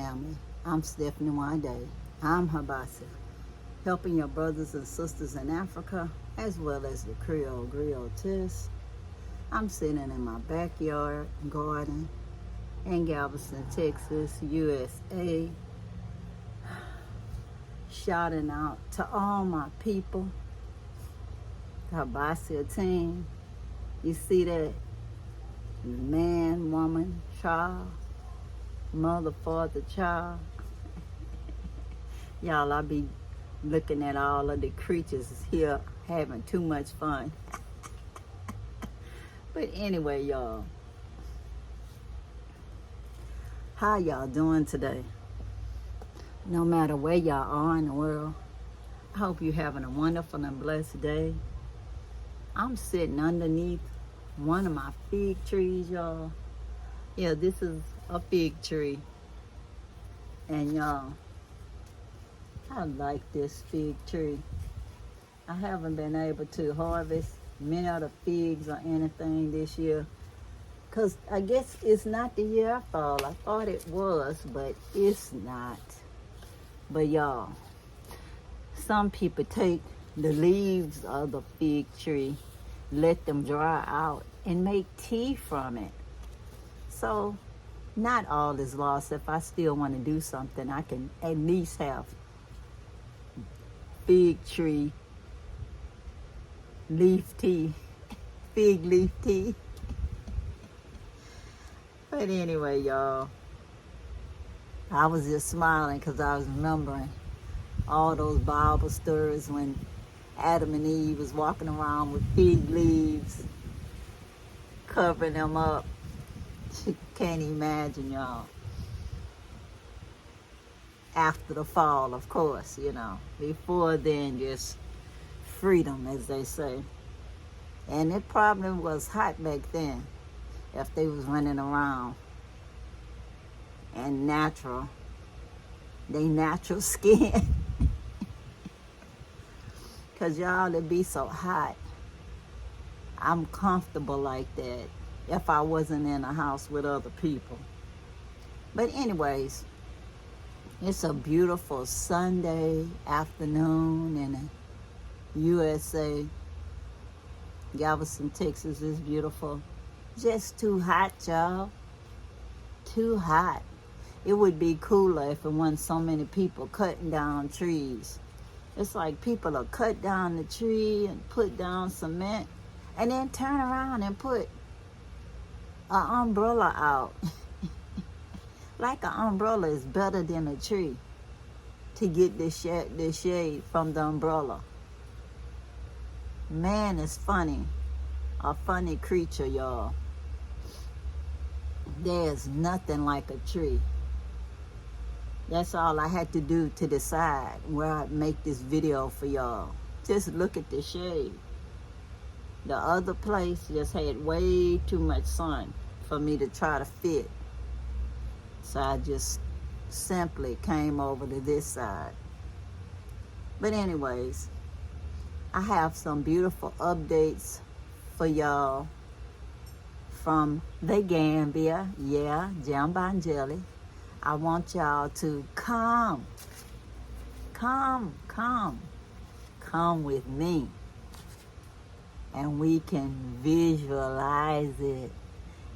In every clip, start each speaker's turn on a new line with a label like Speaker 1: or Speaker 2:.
Speaker 1: family. I'm Stephanie Wade. I'm HYBASIA, helping your brothers and sisters in Africa, as well as the Creole Griot Tis. I'm sitting in my backyard garden in Galveston, Texas, USA, shouting out to all my people, the HYBASIA team. You see that? Man, woman, child, mother, father, child. Y'all, I be looking at all of the creatures here having too much fun. But anyway, y'all, how y'all doing today? No matter where y'all are in the world, I hope you're having a wonderful and blessed day. I'm sitting underneath one of my fig trees, y'all. Yeah, this is a fig tree. And y'all, I like this fig tree. I haven't been able to harvest many of the figs or anything this year, because I guess it's not the year I thought. I thought it was, but it's not. But y'all, some people take the leaves of the fig tree, let them dry out, and make tea from it. So not all is lost. If I still want to do something, I can at least have fig tree leaf tea, fig leaf tea. But anyway, y'all, I was just smiling because I was remembering all those Bible stories when Adam and Eve was walking around with fig leaves, covering them up. Can't imagine, y'all. After the fall, of course, you know. Before then, just freedom, as they say. And it probably was hot back then, if they was running around and they natural skin. Because y'all, it be so hot. I'm comfortable like that if I wasn't in a house with other people. But anyways, it's a beautiful Sunday afternoon in the USA. Galveston, Texas is beautiful. Just too hot, y'all. Too hot. It would be cooler if it wasn't so many people cutting down trees. It's like people will cut down the tree and put down cement and then turn around and put an umbrella out. Like an umbrella is better than a tree to get the shade from the umbrella. Man is funny. A funny creature, y'all. There's nothing like a tree. That's all I had to do to decide where I'd make this video for y'all. Just look at the shade. The other place just had way too much sun for me to try to fit. So I just simply came over to this side. But anyways, I have some beautiful updates for y'all from the Gambia. Yeah, Jambanjelly. I want y'all to come with me, and we can visualize it.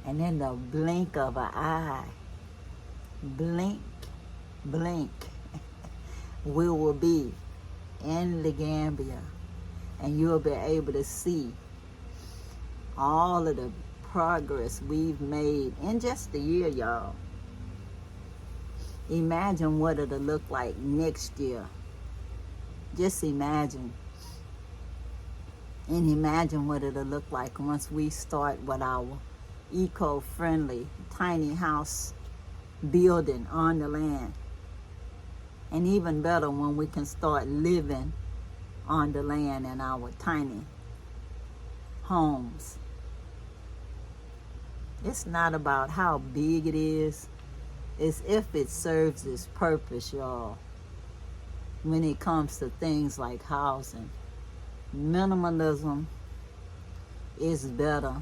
Speaker 1: And in the blink of an eye, blink, we will be in the Gambia, and you'll be able to see all of the progress we've made in just a year, y'all. Imagine what it'll look like next year. Just imagine. And imagine what it'll look like once we start with our eco-friendly tiny house building on the land. And even better when we can start living on the land in our tiny homes. It's not about how big it is. It's if it serves its purpose, y'all. When it comes to things like housing, minimalism is better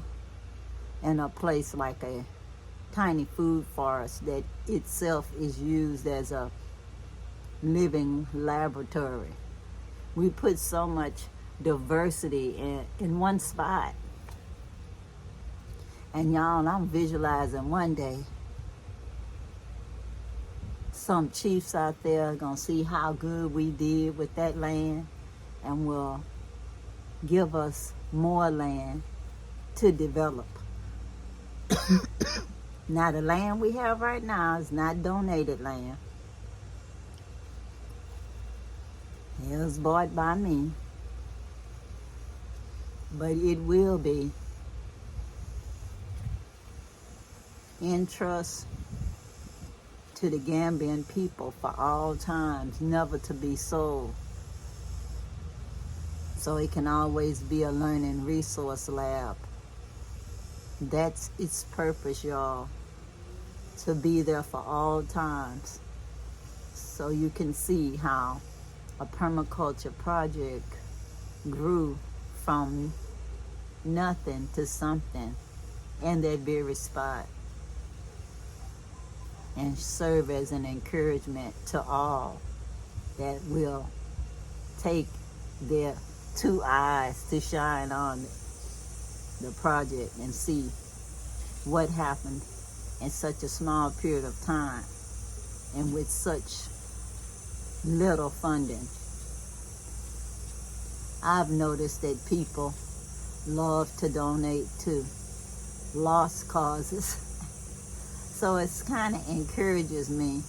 Speaker 1: in a place like a tiny food forest that itself is used as a living laboratory. We put so much diversity in one spot. And y'all, I'm visualizing one day some chiefs out there are gonna see how good we did with that land and will give us more land to develop. Now, the land we have right now is not donated land. It was bought by me, but it will be in trust to the Gambian people for all times, never to be sold. So it can always be a learning resource lab. That's its purpose, y'all, to be there for all times. So you can see how a permaculture project grew from nothing to something in that very spot, and serve as an encouragement to all that will take their 2 eyes to shine on the project and see what happened in such a small period of time and with such little funding. I've noticed that people love to donate to lost causes. So it kind of encourages me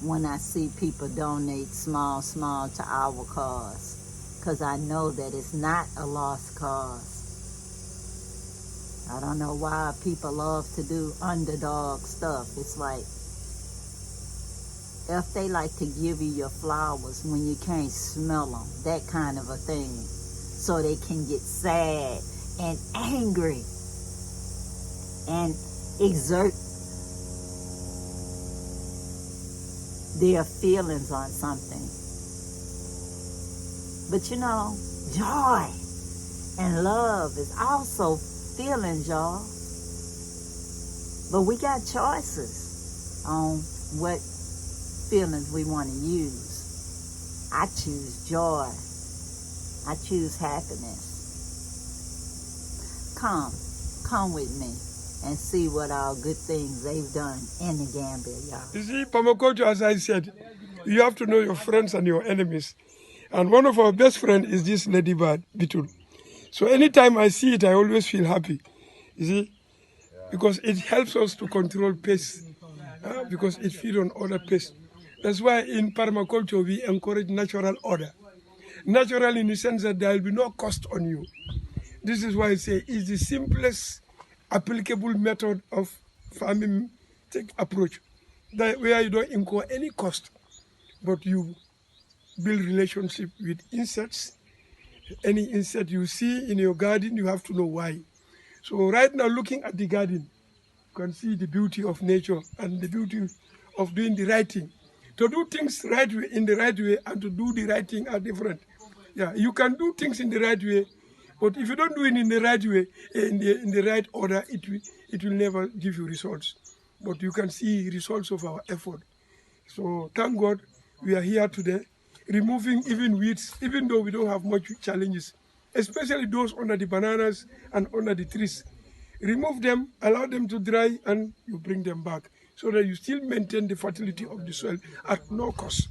Speaker 1: when I see people donate small to our cause, because I know that it's not a lost cause. I don't know why people love to do underdog stuff. It's like, if they like to give you your flowers when you can't smell them, that kind of a thing, so they can get sad and angry and exert their feelings on something. But you know, joy and love is also feelings, y'all. But we got choices on what feelings we want to use. I choose joy. I choose happiness. Come with me and see what all good things they've done in the Gambia, y'all.
Speaker 2: You see, Permaculture, as I said, you have to know your friends and your enemies. And one of our best friends is this ladybird, beetle. So anytime I see it, I always feel happy, you see, because it helps us to control pests, because it feeds on other pests. That's why in permaculture, we encourage natural order. Natural in the sense that there will be no cost on you. This is why I say it's the simplest applicable method of farming approach, where you don't incur any cost, but you build relationship with insects. Any insect you see in your garden, you have to know why. So right now, looking at the garden, you can see the beauty of nature and the beauty of doing the right thing. To do things right way, in the right way, and to do the right thing are different. Yeah, you can do things in the right way, but if you don't do it in the right way, in the right order, it will never give you results. But you can see results of our effort. So thank God we are here today, removing even weeds, even though we don't have much challenges, especially those under the bananas and under the trees. Remove them, allow them to dry, and you bring them back so that you still maintain the fertility of the soil at no cost.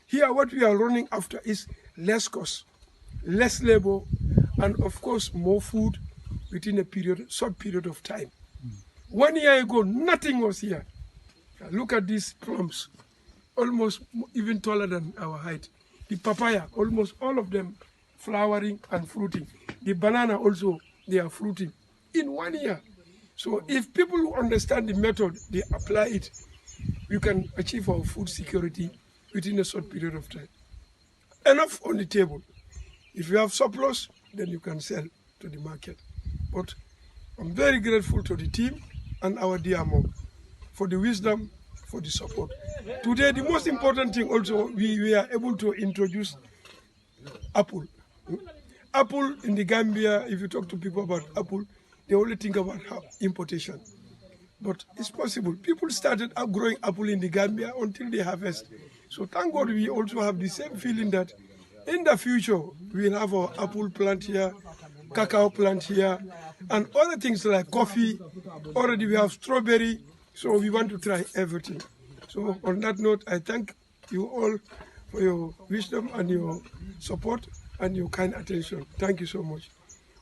Speaker 2: Here, what we are running after is less cost, less labor, and of course, more food within a short period of time. 1 year ago, nothing was here. Look at these plums, almost even taller than our height. The papaya, almost all of them flowering and fruiting. The banana also, they are fruiting in 1 year. So if people who understand the method, they apply it, we can achieve our food security within a short period of time. Enough on the table. If you have surplus, then you can sell to the market. But I'm very grateful to the team and our dear mom for the wisdom, for the support. Today, the most important thing also, we are able to introduce apple. Apple in the Gambia, if you talk to people about apple, they only think about importation. But it's possible. People started growing apple in the Gambia until they harvest. So thank God we also have the same feeling that in the future we'll have our apple plant here, cacao plant here, and other things like coffee. Already we have strawberry, so we want to try everything. So on that note, I thank you all for your wisdom and your support and your kind attention. Thank you so much.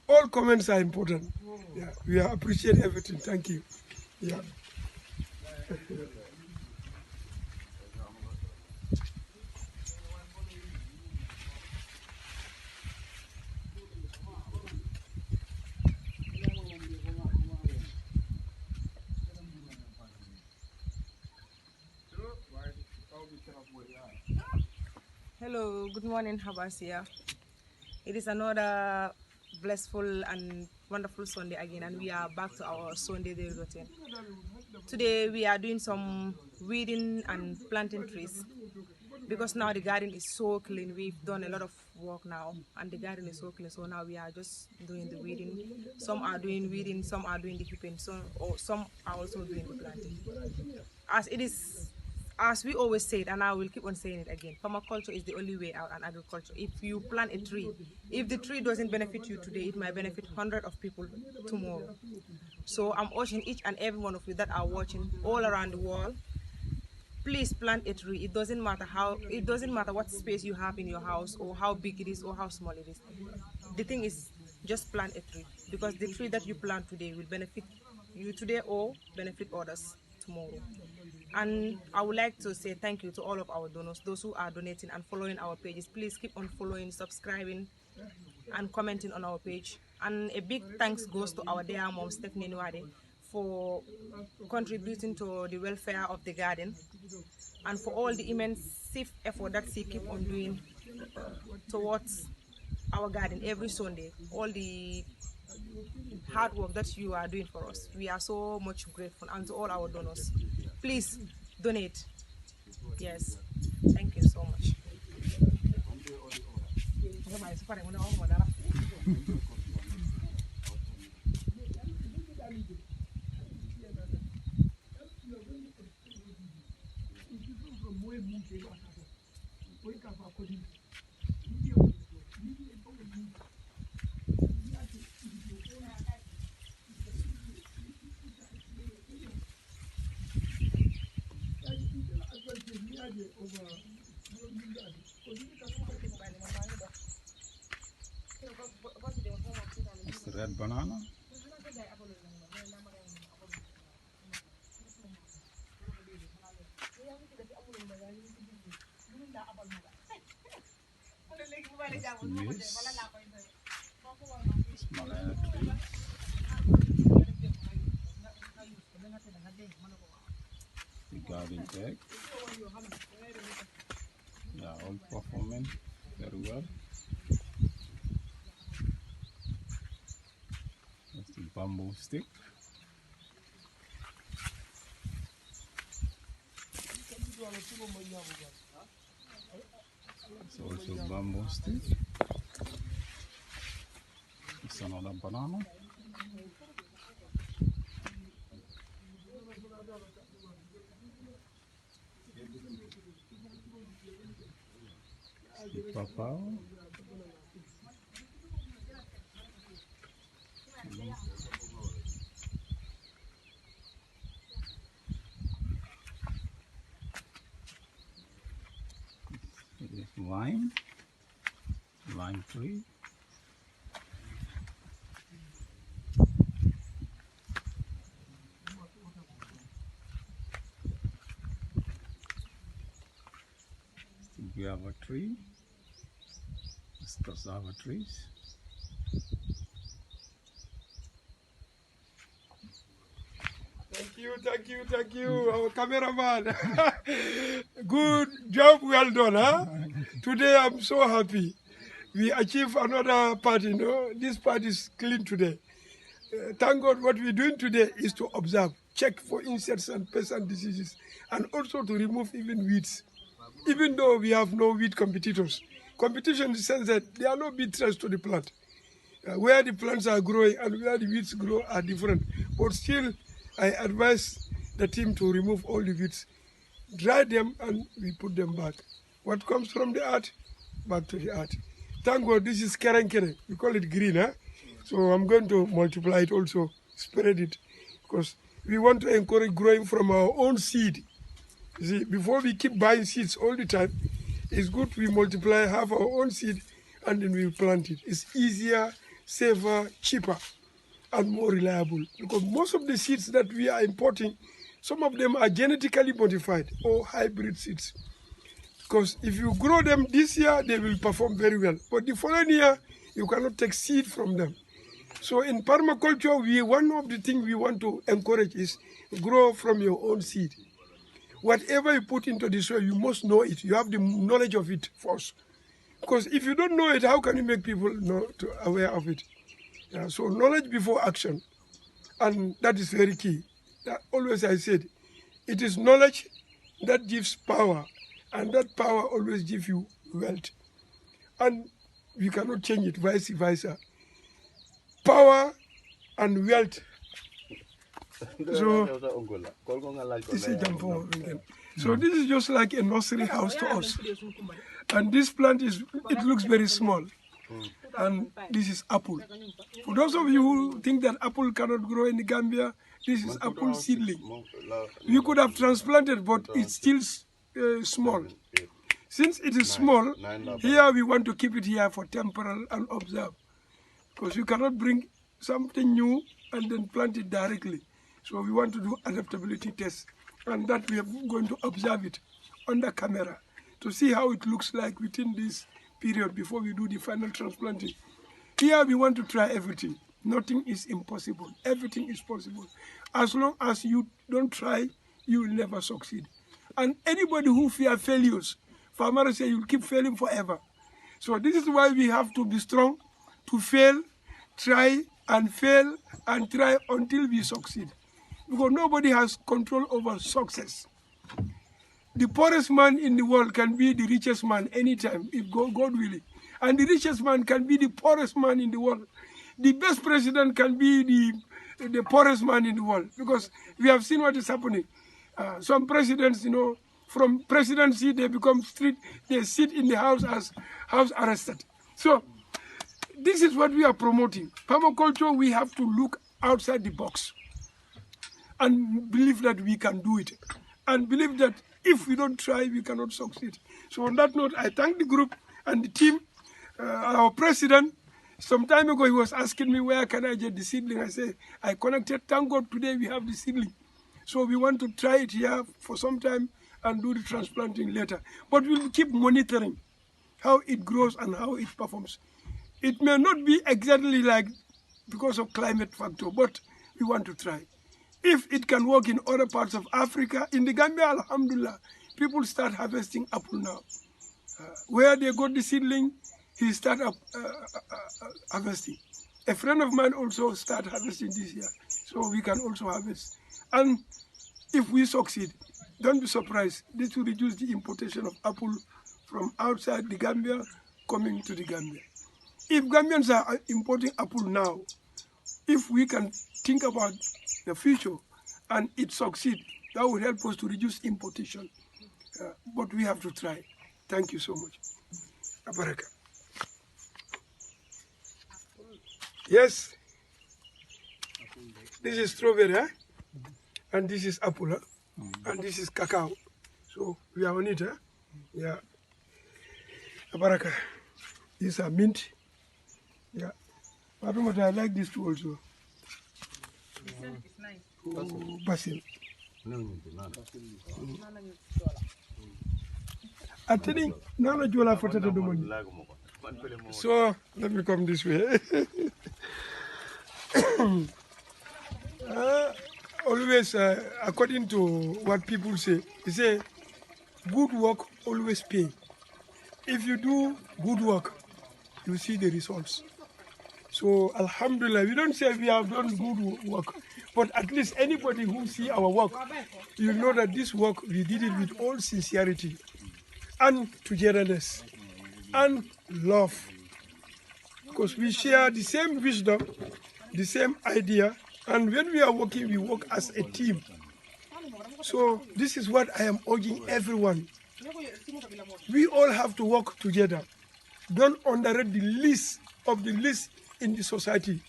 Speaker 2: All comments are important. Yeah, we appreciate everything. Thank you. Yeah.
Speaker 3: Hello, good morning, HYBASIA. It is another blissful and wonderful Sunday again, and we are back to our Sunday daily routine. Today we are doing some weeding and planting trees because now the garden is so clean. We've done a lot of work now, and the garden is so clean. So now we are just doing the weeding. Some are doing weeding, some are doing the hipping, some are also doing the planting. As we always say it, and I will keep on saying it again, permaculture is the only way out in agriculture. If you plant a tree, if the tree doesn't benefit you today, it might benefit hundreds of people tomorrow. So I'm urging each and every one of you that are watching all around the world, please plant a tree. It doesn't matter what space you have in your house or how big it is or how small it is. The thing is, just plant a tree, because the tree that you plant today will benefit you today or benefit others tomorrow. And I would like to say thank you to all of our donors, those who are donating and following our pages. Please keep on following, subscribing, and commenting on our page. And a big thanks goes to our dear mom, Stephanie Nwade, for contributing to the welfare of the garden and for all the immense effort that she keep on doing towards our garden every Sunday. All the hard work that you are doing for us, we are so much grateful. And to all our donors, please donate. Yes, thank you so much.
Speaker 4: It's the red banana. That's the maize. It's Malaya tree. The garden egg. They are all performing very well. That's the bamboo stick. It's also bamboo stick. It's another banana. It's the papao. It is lime tree. It's the guava tree. It's cassava trees.
Speaker 2: Thank you, our cameraman. Good job, well done, huh? Today I'm so happy. We achieved another part, you know. This part is clean today. Thank God what we're doing today is to observe, check for insects and pests and diseases, and also to remove even weeds. Even though we have no weed competitors. Competition in the sense that there are no weed threats to the plant. Where the plants are growing and where the weeds grow are different. But still, I advise the team to remove all the weeds, dry them, and we put them back. What comes from the earth, back to the earth. Thank God this is keren. We call it green, huh? So I'm going to multiply it also, spread it, because we want to encourage growing from our own seed. You see, before we keep buying seeds all the time, it's good we multiply, have our own seed, and then we plant it. It's easier, safer, cheaper, and more reliable. Because most of the seeds that we are importing, some of them are genetically modified or hybrid seeds. Because if you grow them this year, they will perform very well. But the following year, you cannot take seed from them. So in permaculture, one of the things we want to encourage is grow from your own seed. Whatever you put into the soil, you must know it. You have the knowledge of it first. Because if you don't know it, how can you make people aware of it? Yeah, so knowledge before action. And that is very key. That always I said, it is knowledge that gives power. And that power always gives you wealth. And you cannot change it, vice versa. Power and wealth. So this is just like a nursery house to us. And this plant it looks very small. And this is apple. For those of you who think that apple cannot grow in the Gambia, this is apple seedling. You could have transplanted, but it's still small. Since it is small, here we want to keep it here for temporal and observe. Because you cannot bring something new and then plant it directly. So we want to do adaptability tests, and that we are going to observe it under camera to see how it looks like within this period before we do the final transplanting. Here we want to try everything. Nothing is impossible. Everything is possible. As long as you don't try, you will never succeed. And anybody who fears failures, farmers say you'll keep failing forever. So this is why we have to be strong to fail, try and fail and try until we succeed. Because nobody has control over success. The poorest man in the world can be the richest man anytime, if God willing. And the richest man can be the poorest man in the world. The best president can be the poorest man in the world. Because we have seen what is happening. Some presidents, from presidency, they become they sit in the house as house arrested. So this is what we are promoting. Permaculture, we have to look outside the box and believe that we can do it. And believe that if we don't try, we cannot succeed. So on that note, I thank the group and the team. Our president, some time ago, he was asking me, where can I get the seedling? I say, I connected. Thank God today we have the seedling. So we want to try it here for some time and do the transplanting later. But we'll keep monitoring how it grows and how it performs. It may not be exactly like because of climate factor, but we want to try. If it can work in other parts of Africa, in the Gambia, alhamdulillah, people start harvesting apple now. Where they got the seedling, he started harvesting. A friend of mine also started harvesting this year, so we can also harvest. And if we succeed, don't be surprised. This will reduce the importation of apple from outside the Gambia coming to the Gambia. If Gambians are importing apple now, if we can think about the future and it succeed, that will help us to reduce importation. But we have to try. Thank you so much. Abaraka. Yes. This is strawberry, huh? And this is apple, huh? And this is cacao. So we are on it, huh? Yeah. Abaraka. These are mint. Yeah. But I like this too also.
Speaker 3: It's nice.
Speaker 2: Oh, basil. I think Nana Jola for the money. So let me come this way. Always, according to what people say, they say good work always pay. If you do good work, you see the results. So alhamdulillah, we don't say we have done good work, but at least anybody who see our work, you know that this work, we did it with all sincerity and togetherness and love. Because we share the same wisdom, the same idea, And when we are working, we work as a team. So this is what I am urging everyone. We all have to work together. Don't underrate the least of the least in the society.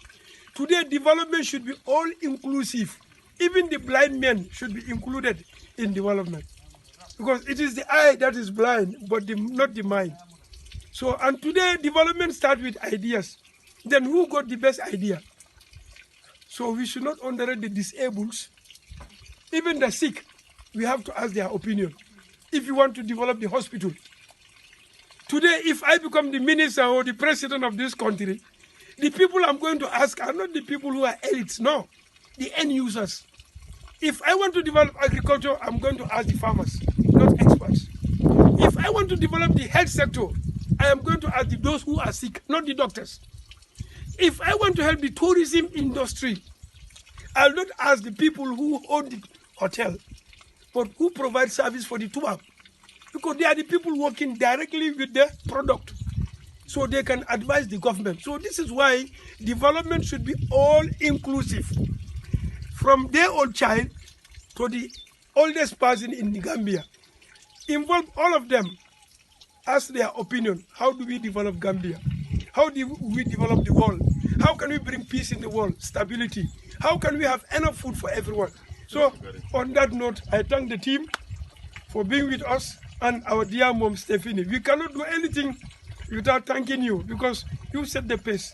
Speaker 2: Today, development should be all inclusive. Even the blind men should be included in development. Because it is the eye that is blind, but not the mind. So, and today, development starts with ideas. Then who got the best idea? So we should not underrate the disabled. Even the sick, we have to ask their opinion. If you want to develop the hospital. Today, if I become the minister or the president of this country, the people I'm going to ask are not the people who are elites, no, the end users. If I want to develop agriculture, I'm going to ask the farmers, not experts. If I want to develop the health sector, I am going to ask those who are sick, not the doctors. If I want to help the tourism industry, I'll not ask the people who own the hotel, but who provide service for the tour, because they are the people working directly with the product, so they can advise the government. So this is why development should be all inclusive, from their old child to the oldest person in the Gambia. Involve all of them, ask their opinion. How do we develop Gambia? How do we develop the world? How can we bring peace in the world, stability? How can we have enough food for everyone? So on that note, I thank the team for being with us and our dear mom, Stephanie. We cannot do anything without thanking you, because you set the pace.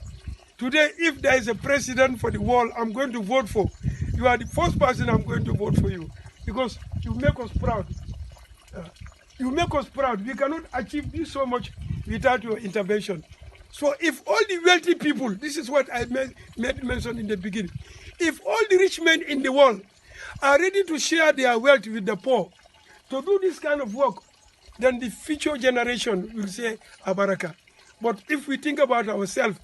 Speaker 2: Today, if there is a president for the world I'm going to vote for, you are the first person I'm going to vote for you, because you make us proud. You make us proud. We cannot achieve this so much without your intervention. So if all the wealthy people, this is what I mentioned in the beginning, if all the rich men in the world are ready to share their wealth with the poor, to do this kind of work, then the future generation will say Abaraka. But if we think about ourselves,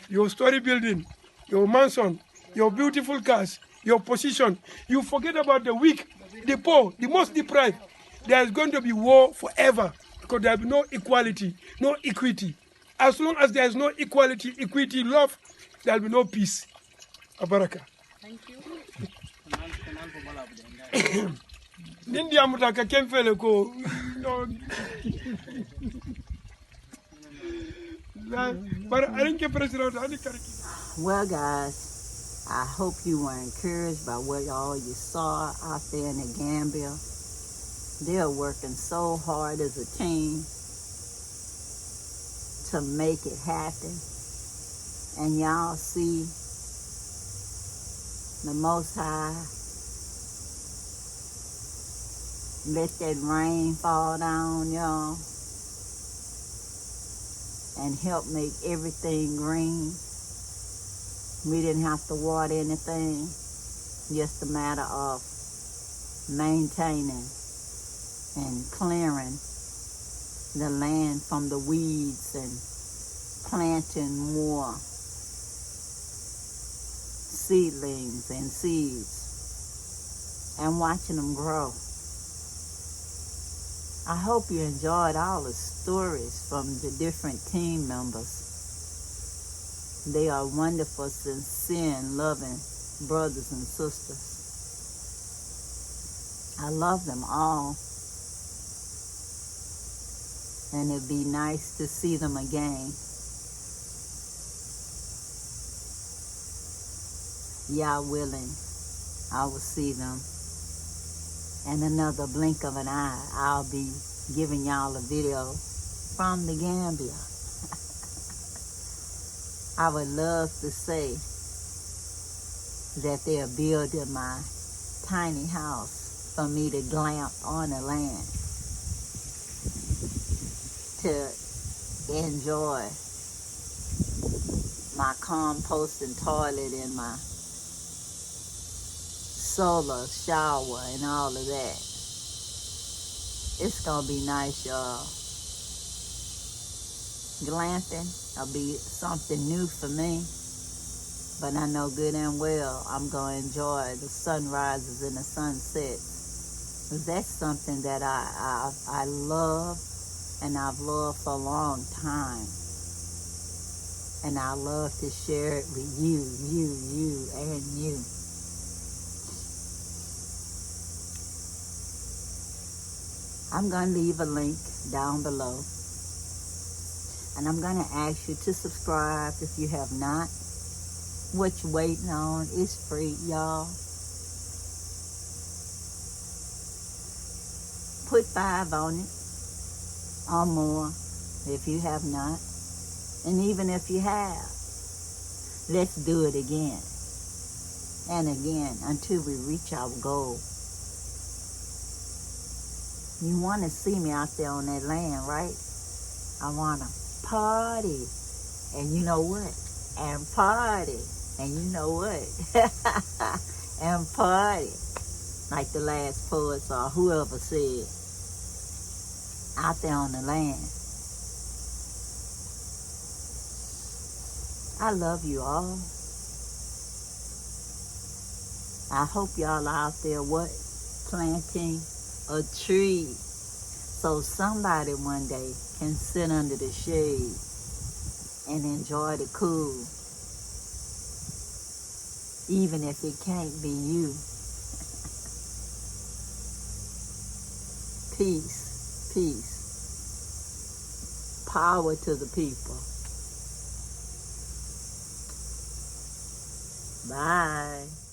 Speaker 2: your story building, your mansion, your beautiful cars, your position, you forget about the weak, the poor, the most deprived. There is going to be war forever, because there will be no equality, no equity. As long as there is no equality, equity, love, there will be no peace. Abaraka.
Speaker 3: Thank you.
Speaker 2: Nindi amutaka kemfele ko no.
Speaker 1: Well, guys, I hope you were encouraged by what all you saw out there in the Gambia. They're working so hard as a team to make it happen. And y'all see the Most High let that rain fall down, y'all, and help make everything green. We didn't have to water anything, just a matter of maintaining and clearing the land from the weeds and planting more seedlings and seeds and watching them grow. I hope you enjoyed all the stories from the different team members. They are wonderful, sincere, and loving brothers and sisters. I love them all. And it'd be nice to see them again. Y'all willing, I will see them. In another blink of an eye, I'll be giving y'all a video from the Gambia. I would love to say that they're building my tiny house for me to glamp on the land, to enjoy my composting toilet and my solar shower and all of that. It's gonna be nice, y'all. Glamping will be something new for me, but I know good and well I'm gonna enjoy the sunrises and the sunsets. 'Cause that's something that I love, and I've loved for a long time. And I love to share it with you, and you. I'm going to leave a link down below. And I'm going to ask you to subscribe if you have not. What you waiting on is free, y'all. Put 5 on it or more if you have not. And even if you have, let's do it again and again until we reach our goal. You want to see me out there on that land, right? I want to party. And you know what? And party. And you know what? And party. Like the last poets or whoever said. Out there on the land. I love you all. I hope y'all out there what? Planting a tree. So somebody one day can sit under the shade and enjoy the cool. Even if it can't be you. Peace, peace. Power to the people. Bye.